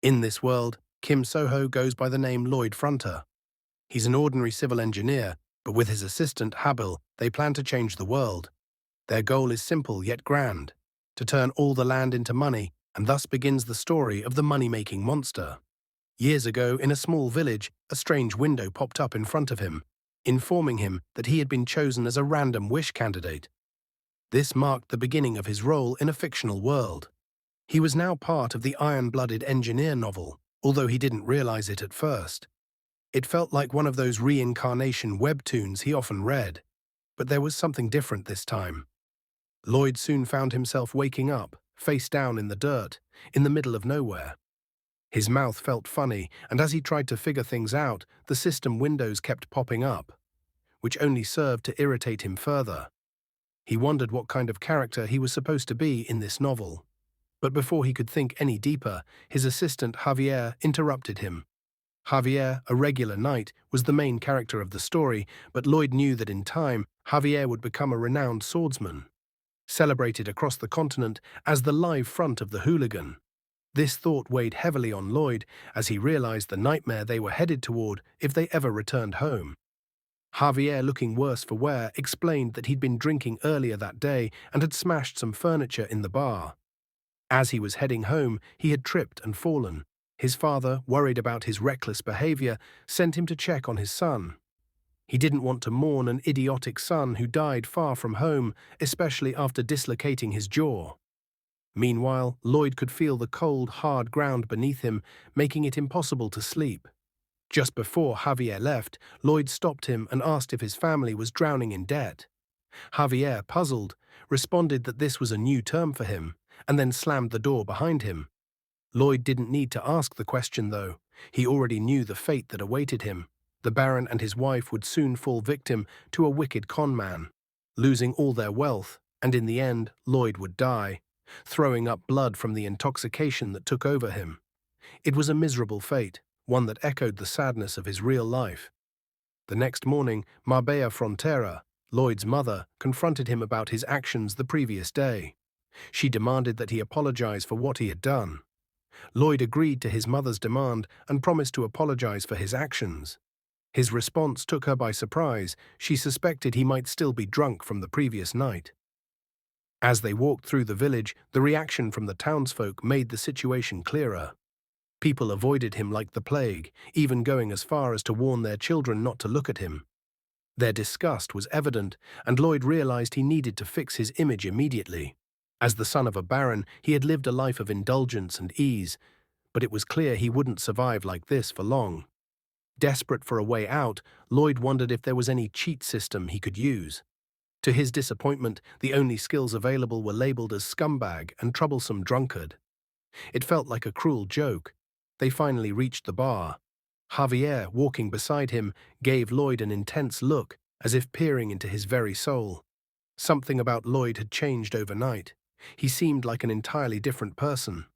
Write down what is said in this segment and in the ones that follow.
In this world, Kim Soho goes by the name Lloyd Fronter. He's an ordinary civil engineer, but with his assistant Habil, they plan to change the world. Their goal is simple yet grand: to turn all the land into money, and thus begins the story of the money-making monster. Years ago, in a small village, a strange window popped up in front of him, informing him that he had been chosen as a random wish candidate. This marked the beginning of his role in a fictional world. He was now part of the iron-blooded engineer novel, although he didn't realize it at first. It felt like one of those reincarnation webtoons he often read, but there was something different this time. Lloyd soon found himself waking up, face down in the dirt, in the middle of nowhere. His mouth felt funny, and as he tried to figure things out, the system windows kept popping up, which only served to irritate him further. He wondered what kind of character he was supposed to be in this novel. But before he could think any deeper, his assistant Javier interrupted him. Javier, a regular knight, was the main character of the story, but Lloyd knew that in time, Javier would become a renowned swordsman, celebrated across the continent as the live front of the hooligan. This thought weighed heavily on Lloyd as he realized the nightmare they were headed toward if they ever returned home. Javier, looking worse for wear, explained that he'd been drinking earlier that day and had smashed some furniture in the bar. As he was heading home, he had tripped and fallen. His father, worried about his reckless behavior, sent him to check on his son. He didn't want to mourn an idiotic son who died far from home, especially after dislocating his jaw. Meanwhile, Lloyd could feel the cold, hard ground beneath him, making it impossible to sleep. Just before Javier left, Lloyd stopped him and asked if his family was drowning in debt. Javier, puzzled, responded that this was a new term for him, and then slammed the door behind him. Lloyd didn't need to ask the question, though. He already knew the fate that awaited him. The Baron and his wife would soon fall victim to a wicked con man, losing all their wealth, and in the end, Lloyd would die, throwing up blood from the intoxication that took over him. It was a miserable fate, one that echoed the sadness of his real life. The next morning, Marbella Frontera, Lloyd's mother, confronted him about his actions the previous day. She demanded that he apologize for what he had done. Lloyd agreed to his mother's demand and promised to apologize for his actions. His response took her by surprise. She suspected he might still be drunk from the previous night. As they walked through the village, the reaction from the townsfolk made the situation clearer. People avoided him like the plague, even going as far as to warn their children not to look at him. Their disgust was evident, and Lloyd realized he needed to fix his image immediately. As the son of a baron, he had lived a life of indulgence and ease, but it was clear he wouldn't survive like this for long. Desperate for a way out, Lloyd wondered if there was any cheat system he could use. To his disappointment, the only skills available were labeled as scumbag and troublesome drunkard. It felt like a cruel joke. They finally reached the bar. Javier, walking beside him, gave Lloyd an intense look, as if peering into his very soul. Something about Lloyd had changed overnight. He seemed like an entirely different person.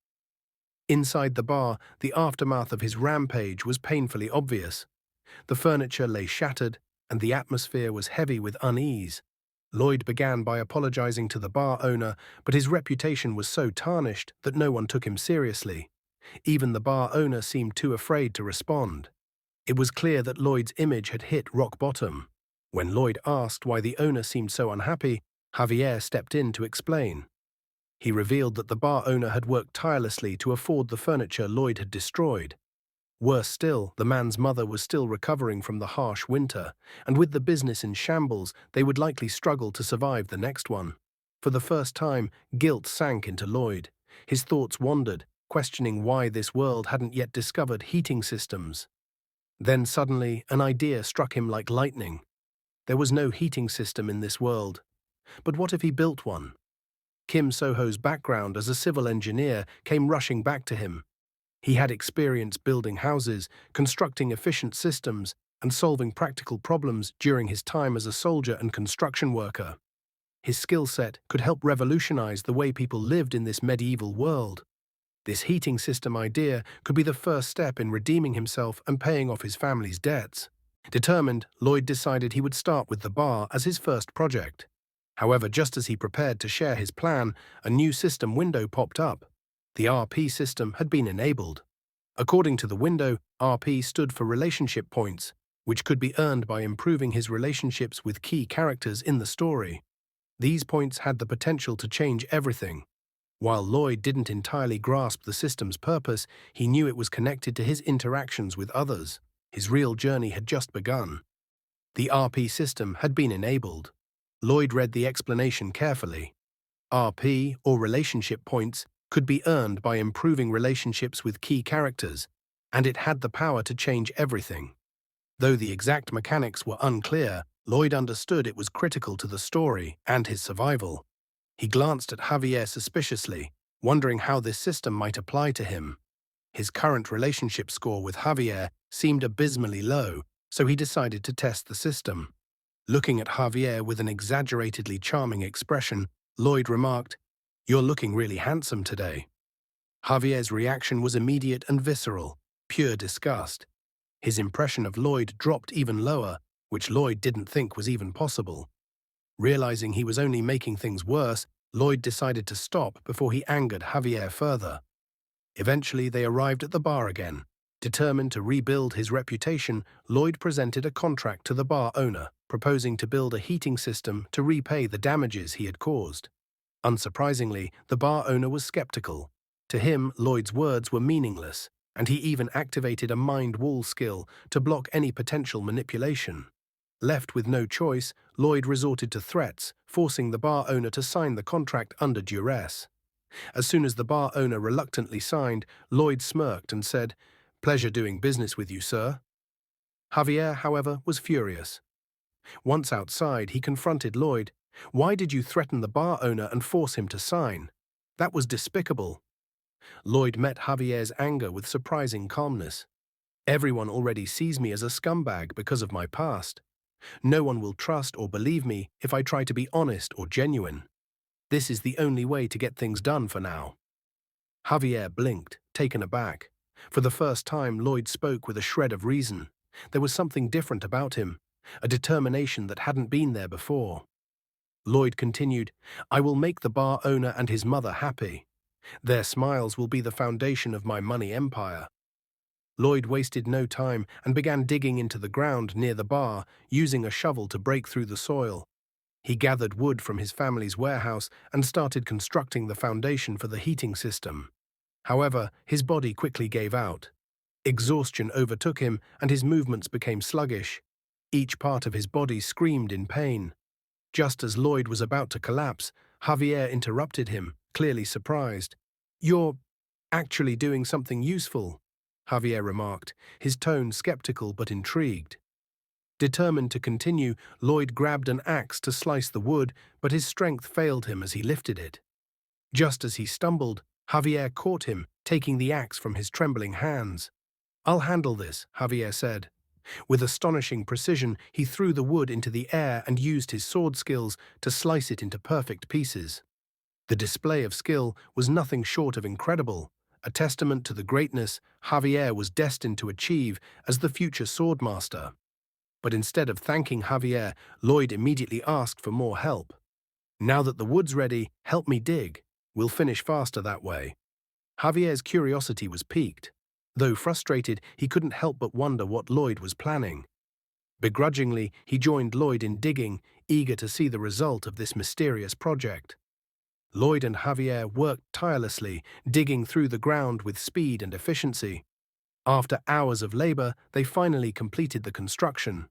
Inside the bar, the aftermath of his rampage was painfully obvious. The furniture lay shattered, and the atmosphere was heavy with unease. Lloyd began by apologizing to the bar owner, but his reputation was so tarnished that no one took him seriously. Even the bar owner seemed too afraid to respond. It was clear that Lloyd's image had hit rock bottom. When Lloyd asked why the owner seemed so unhappy, Javier stepped in to explain. He revealed that the bar owner had worked tirelessly to afford the furniture Lloyd had destroyed. Worse still, the man's mother was still recovering from the harsh winter, and with the business in shambles, they would likely struggle to survive the next one. For the first time, guilt sank into Lloyd. His thoughts wandered, questioning why this world hadn't yet discovered heating systems. Then suddenly, an idea struck him like lightning. There was no heating system in this world. But what if he built one? Kim Soho's background as a civil engineer came rushing back to him. He had experience building houses, constructing efficient systems, and solving practical problems during his time as a soldier and construction worker. His skill set could help revolutionize the way people lived in this medieval world. This heating system idea could be the first step in redeeming himself and paying off his family's debts. Determined, Lloyd decided he would start with the bar as his first project. However, just as he prepared to share his plan, a new system window popped up. The RP system had been enabled. According to the window, RP stood for relationship points, which could be earned by improving his relationships with key characters in the story. These points had the potential to change everything. While Lloyd didn't entirely grasp the system's purpose, he knew it was connected to his interactions with others. His real journey had just begun. The RP system had been enabled. Lloyd read the explanation carefully. RP, or relationship points, could be earned by improving relationships with key characters, and it had the power to change everything. Though the exact mechanics were unclear, Lloyd understood it was critical to the story and his survival. He glanced at Javier suspiciously, wondering how this system might apply to him. His current relationship score with Javier seemed abysmally low, so he decided to test the system. Looking at Javier with an exaggeratedly charming expression, Lloyd remarked, "You're looking really handsome today." Javier's reaction was immediate and visceral, pure disgust. His impression of Lloyd dropped even lower, which Lloyd didn't think was even possible. Realizing he was only making things worse, Lloyd decided to stop before he angered Javier further. Eventually, they arrived at the bar again. Determined to rebuild his reputation, Lloyd presented a contract to the bar owner, proposing to build a heating system to repay the damages he had caused. Unsurprisingly, the bar owner was skeptical. To him, Lloyd's words were meaningless, and he even activated a mind wall skill to block any potential manipulation. Left with no choice, Lloyd resorted to threats, forcing the bar owner to sign the contract under duress. As soon as the bar owner reluctantly signed, Lloyd smirked and said, "Pleasure doing business with you, sir." Javier, however, was furious. Once outside, he confronted Lloyd. "Why did you threaten the bar owner and force him to sign? That was despicable." Lloyd met Javier's anger with surprising calmness. "Everyone already sees me as a scumbag because of my past. No one will trust or believe me if I try to be honest or genuine. This is the only way to get things done for now." Javier blinked, taken aback. For the first time, Lloyd spoke with a shred of reason. There was something different about him, a determination that hadn't been there before. Lloyd continued, "I will make the bar owner and his mother happy. Their smiles will be the foundation of my money empire." Lloyd wasted no time and began digging into the ground near the bar, using a shovel to break through the soil. He gathered wood from his family's warehouse and started constructing the foundation for the heating system. However, his body quickly gave out. Exhaustion overtook him and his movements became sluggish. Each part of his body screamed in pain. Just as Lloyd was about to collapse, Javier interrupted him, clearly surprised. "You're actually doing something useful," Javier remarked, his tone skeptical but intrigued. Determined to continue, Lloyd grabbed an axe to slice the wood, but his strength failed him as he lifted it. Just as he stumbled, Javier caught him, taking the axe from his trembling hands. "I'll handle this," Javier said. With astonishing precision, he threw the wood into the air and used his sword skills to slice it into perfect pieces. The display of skill was nothing short of incredible, a testament to the greatness Javier was destined to achieve as the future swordmaster. But instead of thanking Javier, Lloyd immediately asked for more help. "Now that the wood's ready, help me dig. We'll finish faster that way." Javier's curiosity was piqued. Though frustrated, he couldn't help but wonder what Lloyd was planning. Begrudgingly, he joined Lloyd in digging, eager to see the result of this mysterious project. Lloyd and Javier worked tirelessly, digging through the ground with speed and efficiency. After hours of labor, they finally completed the construction.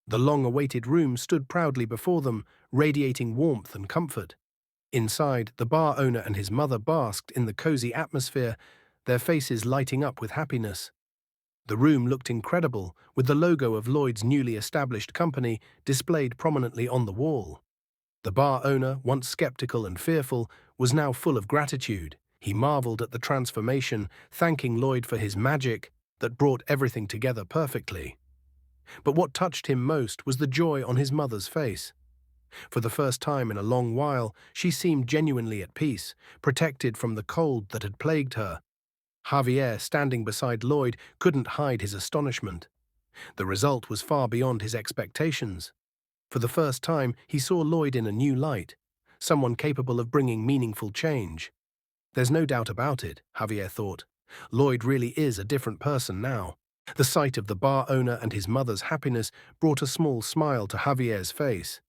The long-awaited room stood proudly before them, radiating warmth and comfort. Inside, the bar owner and his mother basked in the cozy atmosphere, their faces lighting up with happiness. The room looked incredible, with the logo of Lloyd's newly established company displayed prominently on the wall. The bar owner, once skeptical and fearful, was now full of gratitude. He marveled at the transformation, thanking Lloyd for his magic that brought everything together perfectly. But what touched him most was the joy on his mother's face. For the first time in a long while, she seemed genuinely at peace, protected from the cold that had plagued her. Javier, standing beside Lloyd, couldn't hide his astonishment. The result was far beyond his expectations. For the first time, he saw Lloyd in a new light, someone capable of bringing meaningful change. There's no doubt about it, Javier thought. Lloyd really is a different person now. The sight of the bar owner and his mother's happiness brought a small smile to Javier's face.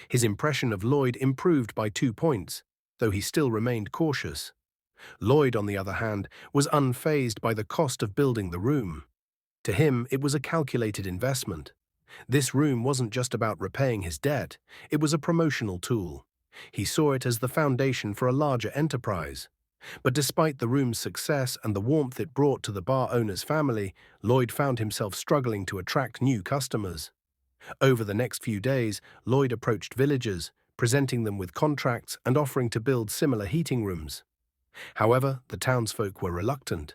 His impression of Lloyd improved by 2 points, though he still remained cautious. Lloyd, on the other hand, was unfazed by the cost of building the room. To him, it was a calculated investment. This room wasn't just about repaying his debt, it was a promotional tool. He saw it as the foundation for a larger enterprise. But despite the room's success and the warmth it brought to the bar owner's family, Lloyd found himself struggling to attract new customers. Over the next few days, Lloyd approached villagers, presenting them with contracts and offering to build similar heating rooms. However, the townsfolk were reluctant.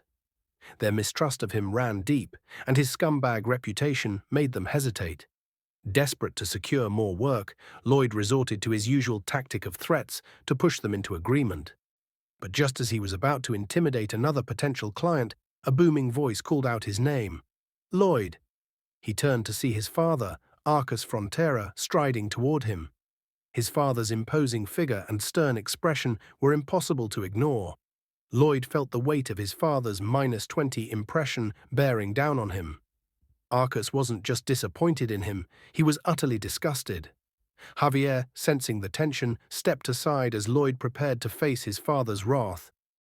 Their mistrust of him ran deep, and his scumbag reputation made them hesitate. Desperate to secure more work, Lloyd resorted to his usual tactic of threats to push them into agreement. But just as he was about to intimidate another potential client, a booming voice called out his name. Lloyd. He turned to see his father, Arcus Frontera, striding toward him. His father's imposing figure and stern expression were impossible to ignore. Lloyd felt the weight of his father's -20 impression bearing down on him. Arcus wasn't just disappointed in him, he was utterly disgusted. Javier, sensing the tension, stepped aside as Lloyd prepared to face his father's wrath.